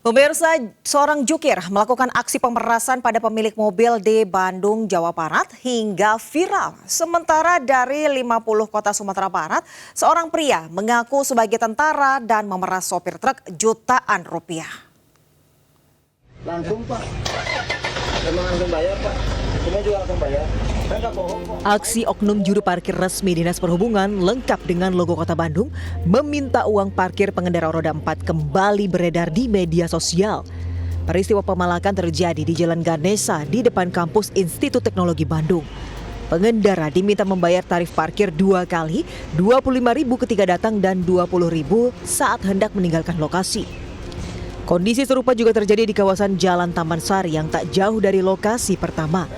Pemirsa, seorang jukir melakukan aksi pemerasan pada pemilik mobil di Bandung, Jawa Barat hingga viral. Sementara dari 50 kota Sumatera Barat, seorang pria mengaku sebagai tentara dan memeras sopir truk jutaan rupiah. Langsung Pak, memang langsung bayar Pak, semua juga langsung bayar. Saya nggak bohong Pak. Aksi oknum juru parkir resmi Dinas Perhubungan lengkap dengan logo Kota Bandung meminta uang parkir pengendara roda 4 kembali beredar di media sosial. Peristiwa pemalakan terjadi di Jalan Ganesa di depan kampus Institut Teknologi Bandung. Pengendara diminta membayar tarif parkir 2 kali, Rp25.000 ketika datang dan Rp20.000 saat hendak meninggalkan lokasi. Kondisi serupa juga terjadi di kawasan Jalan Taman Sari yang tak jauh dari lokasi pertama.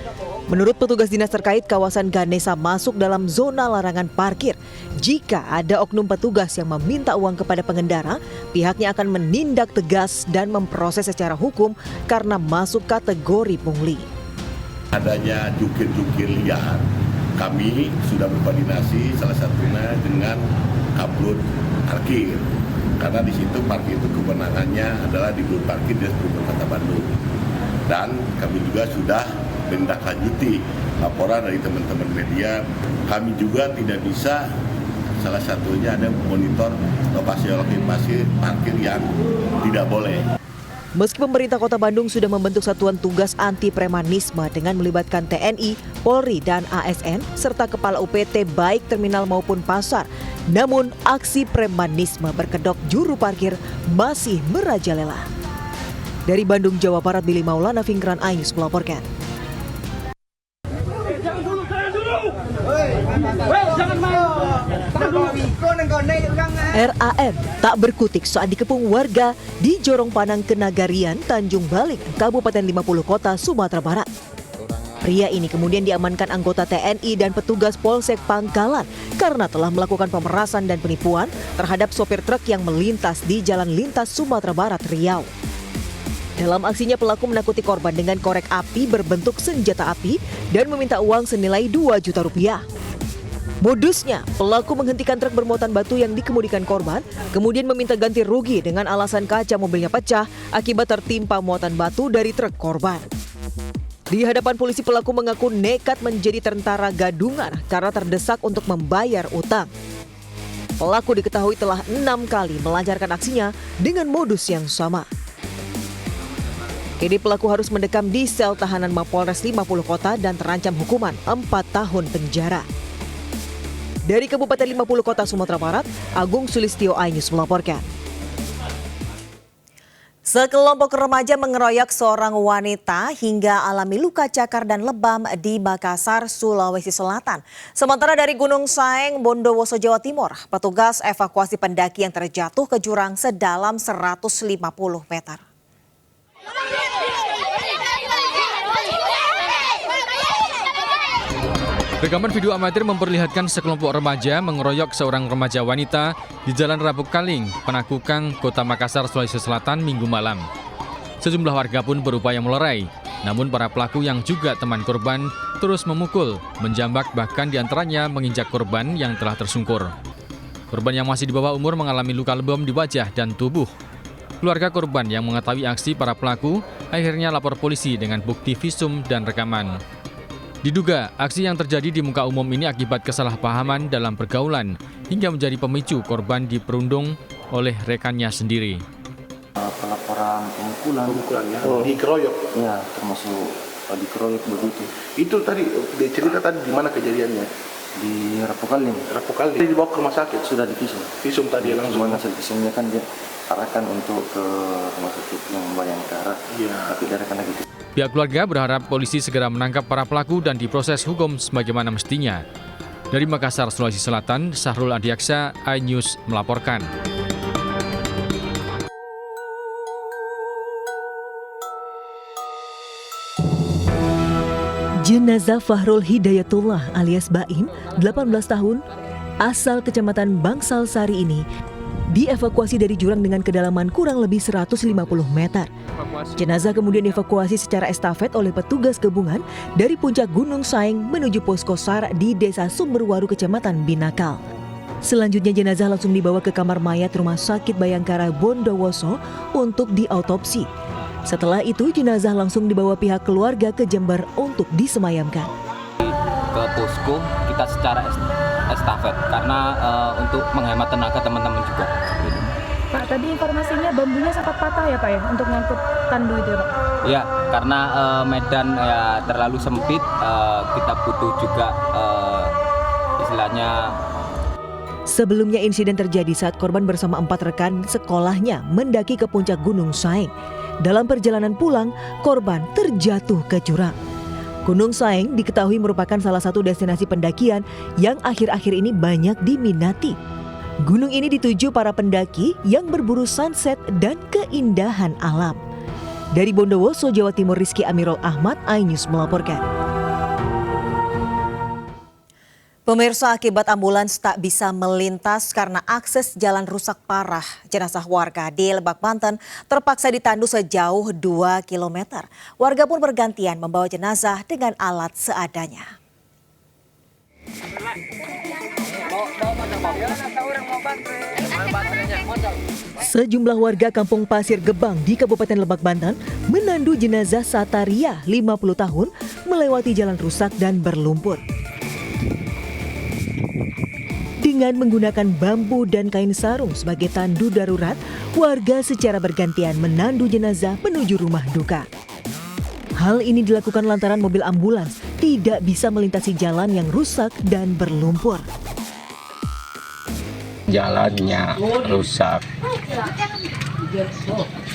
Menurut petugas dinas terkait, kawasan Ganesa masuk dalam zona larangan parkir. Jika ada oknum petugas yang meminta uang kepada pengendara, pihaknya akan menindak tegas dan memproses secara hukum karena masuk kategori pungli. Adanya jukir-jukir liar, kami sudah berkoordinasi salah satunya dengan Kablut Parkir. Karena di situ parkir itu kewenangannya adalah di Bud Parkir Dinas Perhubungan Kota Bandung. Dan kami juga sudah menindaklanjuti laporan dari teman-teman media. Kami juga tidak bisa, salah satunya ada monitor lokasi parkir yang tidak boleh. Meski pemerintah Kota Bandung sudah membentuk satuan tugas anti premanisme dengan melibatkan TNI, Polri, dan ASN, serta kepala UPT baik terminal maupun pasar, namun aksi premanisme berkedok juru parkir masih merajalela. Dari Bandung, Jawa Barat, Billy Maulana, Fingran Ayus melaporkan. RAN tak berkutik saat dikepung warga di Jorong Panang Kenagarian, Tanjung Balin, Kabupaten 50 Kota, Sumatera Barat. Pria ini kemudian diamankan anggota TNI dan petugas Polsek Pangkalan karena telah melakukan pemerasan dan penipuan terhadap sopir truk yang melintas di Jalan Lintas Sumatera Barat, Riau. Dalam aksinya, pelaku menakuti korban dengan korek api berbentuk senjata api dan meminta uang senilai Rp2 juta. Modusnya, pelaku menghentikan truk bermuatan batu yang dikemudikan korban, kemudian meminta ganti rugi dengan alasan kaca mobilnya pecah akibat tertimpa muatan batu dari truk korban. Di hadapan polisi, pelaku mengaku nekat menjadi tentara gadungan karena terdesak untuk membayar utang. Pelaku diketahui telah 6 kali melancarkan aksinya dengan modus yang sama. Kini pelaku harus mendekam di sel tahanan Mapolres 50 Kota dan terancam hukuman 4 tahun penjara. Dari Kabupaten 50 Kota, Sumatera Barat, Agung Sulistyo Ainus melaporkan. Sekelompok remaja mengeroyok seorang wanita hingga alami luka cakar dan lebam di Makassar, Sulawesi Selatan. Sementara dari Gunung Saeng, Bondowoso, Jawa Timur, petugas evakuasi pendaki yang terjatuh ke jurang sedalam 150 meter. Rekaman video amatir memperlihatkan sekelompok remaja mengeroyok seorang remaja wanita di Jalan Rabuk Kaling, Penakukang, Kota Makassar, Sulawesi Selatan, Minggu malam. Sejumlah warga pun berupaya melerai, namun para pelaku yang juga teman korban terus memukul, menjambak, bahkan diantaranya menginjak korban yang telah tersungkur. Korban yang masih di bawah umur mengalami luka lebam di wajah dan tubuh. Keluarga korban yang mengetahui aksi para pelaku akhirnya lapor polisi dengan bukti visum dan rekaman. Diduga, aksi yang terjadi di muka umum ini akibat kesalahpahaman dalam pergaulan hingga menjadi pemicu korban diperundung oleh rekannya sendiri. Pelaporan pemukulan Ya, dikeroyok. Ya, termasuk dikeroyok begitu. Itu tadi cerita tadi di mana kejadiannya? Di Rapukaling. Rapukaling. Dibawa ke rumah sakit. Sudah divisum. Visum tadi langsung. Cuma hasil visumnya kan dia arahkan untuk ke rumah sakit yang Bayangkara. Iya. Tapi dia akan lagi. Pihak keluarga berharap polisi segera menangkap para pelaku dan diproses hukum sebagaimana mestinya. Dari Makassar, Sulawesi Selatan, Sahrul Adiaksa, iNews melaporkan. Jenazah Fahrul Hidayatullah alias Baim, 18 tahun, asal Kecamatan Bangsal Sari ini dievakuasi dari jurang dengan kedalaman kurang lebih 150 meter. Jenazah kemudian dievakuasi secara estafet oleh petugas gabungan dari puncak Gunung Saeng menuju posko SAR di Desa Sumberwaru, Kecamatan Binakal. Selanjutnya jenazah langsung dibawa ke kamar mayat Rumah Sakit Bayangkara Bondowoso untuk diautopsi. Setelah itu jenazah langsung dibawa pihak keluarga ke Jember untuk disemayamkan. Ke posko kita secara estafet karena untuk menghemat tenaga teman-teman juga. Pak, tadi informasinya bambunya sempat patah ya Pak ya untuk ngangkut tandu itu ya Pak? Ya, karena medan ya terlalu sempit, kita butuh juga istilahnya. Sebelumnya insiden terjadi saat korban bersama 4 rekan sekolahnya mendaki ke puncak Gunung Saeng. Dalam perjalanan pulang, korban terjatuh ke jurang. Gunung Saeng diketahui merupakan salah satu destinasi pendakian yang akhir-akhir ini banyak diminati. Gunung ini dituju para pendaki yang berburu sunset dan keindahan alam. Dari Bondowoso, Jawa Timur, Rizky Amirul Ahmad, iNews melaporkan. Pemirsa, akibat ambulans tak bisa melintas karena akses jalan rusak parah, jenazah warga di Lebak, Banten terpaksa ditandu sejauh 2 km. Warga pun bergantian membawa jenazah dengan alat seadanya. Sejumlah warga Kampung Pasir Gebang di Kabupaten Lebak, Banten menandu jenazah Sataria 50 tahun melewati jalan rusak dan berlumpur. Dengan menggunakan bambu dan kain sarung sebagai tandu darurat, warga secara bergantian menandu jenazah menuju rumah duka. Hal ini dilakukan lantaran mobil ambulans tidak bisa melintasi jalan yang rusak dan berlumpur. Jalannya rusak,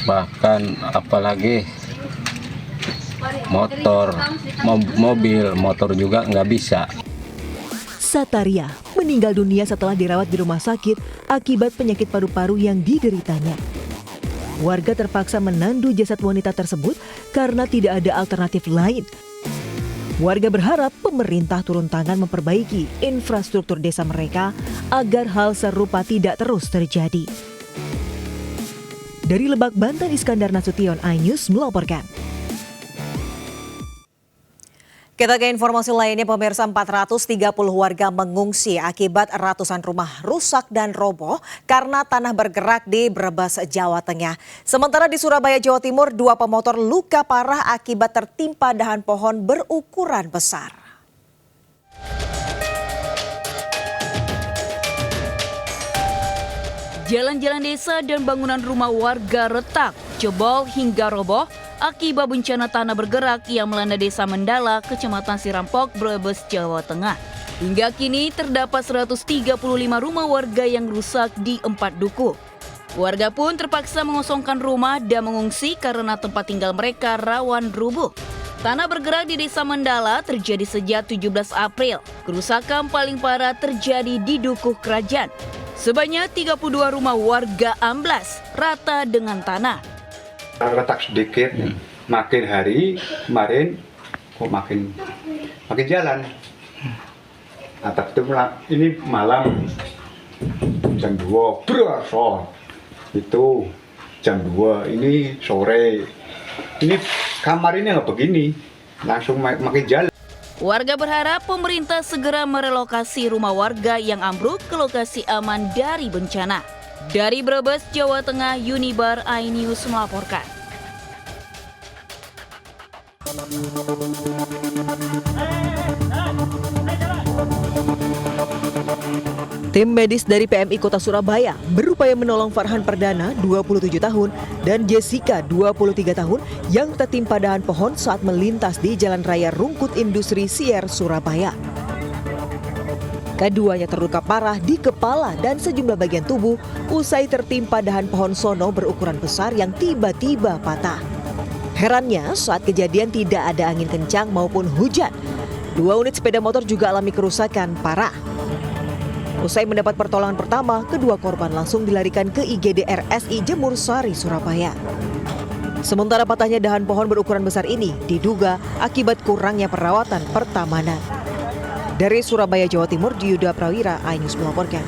bahkan apalagi motor juga nggak bisa. Sataria meninggal dunia setelah dirawat di rumah sakit akibat penyakit paru-paru yang dideritanya. Warga terpaksa menandu jasad wanita tersebut karena tidak ada alternatif lain. Warga berharap pemerintah turun tangan memperbaiki infrastruktur desa mereka agar hal serupa tidak terus terjadi. Dari Lebak, Banten, Iskandar Nasution, iNews melaporkan. Kita ke informasi lainnya, pemirsa, 430 warga mengungsi akibat ratusan rumah rusak dan roboh karena tanah bergerak di Brebes, Jawa Tengah. Sementara di Surabaya, Jawa Timur, 2 pemotor luka parah akibat tertimpa dahan pohon berukuran besar. Jalan-jalan desa dan bangunan rumah warga retak, jebol hingga roboh akibat bencana tanah bergerak yang melanda Desa Mendala, Kecamatan Sirampok, Brebes, Jawa Tengah. Hingga kini terdapat 135 rumah warga yang rusak di 4 duku. Warga pun terpaksa mengosongkan rumah dan mengungsi karena tempat tinggal mereka rawan rubuh. Tanah bergerak di Desa Mendala terjadi sejak 17 April. Kerusakan paling parah terjadi di Dukuh Kerajaan. Sebanyak 32 rumah warga amblas rata dengan tanah. Retak sedikit, makin hari kemarin kok makin jalan. Atap itu ini malam jam 2 berasal itu jam 2 ini sore. Ini kamar ini nggak begini, langsung makin jalan. Warga berharap pemerintah segera merelokasi rumah warga yang ambruk ke lokasi aman dari bencana. Dari Brebes, Jawa Tengah, Unibar, iNews melaporkan. Tim medis dari PMI Kota Surabaya berupaya menolong Farhan Perdana, 27 tahun, dan Jessica, 23 tahun, yang tertimpa dahan pohon saat melintas di Jalan Raya Rungkut Industri Sier, Surabaya. Keduanya terluka parah di kepala dan sejumlah bagian tubuh usai tertimpa dahan pohon sono berukuran besar yang tiba-tiba patah. Herannya, saat kejadian tidak ada angin kencang maupun hujan. 2 unit sepeda motor juga alami kerusakan parah. Usai mendapat pertolongan pertama, kedua korban langsung dilarikan ke IGD RSI Jemur Sari, Surabaya. Sementara patahnya dahan pohon berukuran besar ini diduga akibat kurangnya perawatan pertamanan. Dari Surabaya, Jawa Timur, Diyuda Prawira, iNews melaporkan.